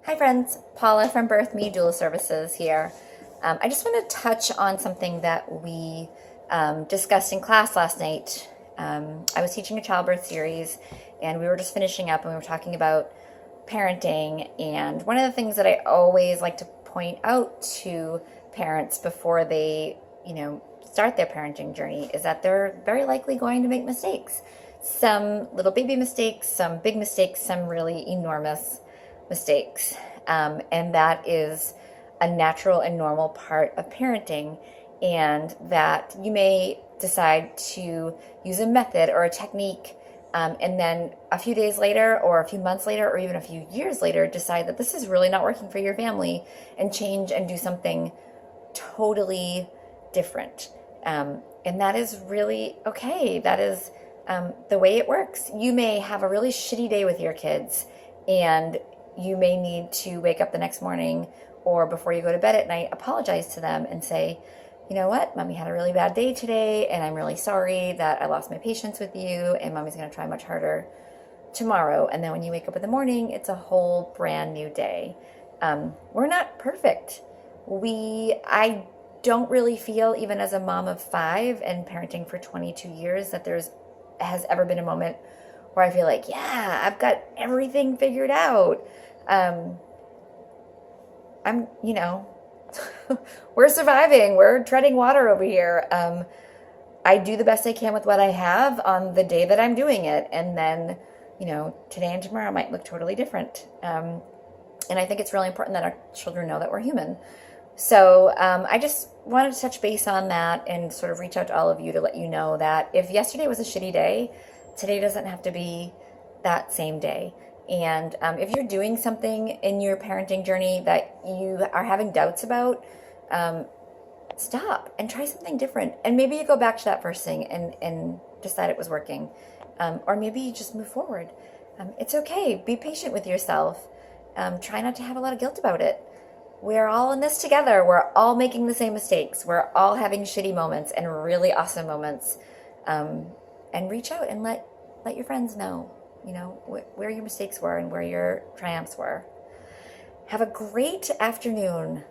Hi friends, Paula from Birth Me Doula Services here. I just want to touch on something that we discussed in class last night. I was teaching a childbirth series and we were just finishing up and we were talking about parenting. And one of the things that I always like to point out to parents before they, start their parenting journey is that they're very likely going to make mistakes. Some little baby mistakes, some big mistakes, some really enormous mistakes. And that is a natural and normal part of parenting. And that you may decide to use a method or a technique, and then a few days later, or a few months later, or even a few years later, decide that this is really not working for your family and change and do something totally different. And that is really okay. That is the way it works. You may have a really shitty day with your kids, and you may need to wake up the next morning or before you go to bed at night, apologize to them and say, you know what, mommy had a really bad day today, and I'm really sorry that I lost my patience with you, and mommy's going to try much harder tomorrow. And then when you wake up in the morning, it's a whole brand new day. We're not perfect. I don't really feel, even as a mom of 5 and parenting for 22 years, that has ever been a moment where I feel like, yeah, I've got everything figured out. We're surviving. We're treading water over here. I do the best I can with what I have on the day that I'm doing it. And then, today and tomorrow might look totally different. And I think it's really important that our children know that we're human. So I just wanted to touch base on that and sort of reach out to all of you to let you know that if yesterday was a shitty day, today doesn't have to be that same day. And if you're doing something in your parenting journey that you are having doubts about, stop and try something different. And maybe you go back to that first thing and decide it was working. Or maybe you just move forward. It's okay. Be patient with yourself. Try not to have a lot of guilt about it. We're all in this together. We're all making the same mistakes. We're all having shitty moments and really awesome moments. And reach out and let your friends know, where your mistakes were and where your triumphs were. Have a great afternoon.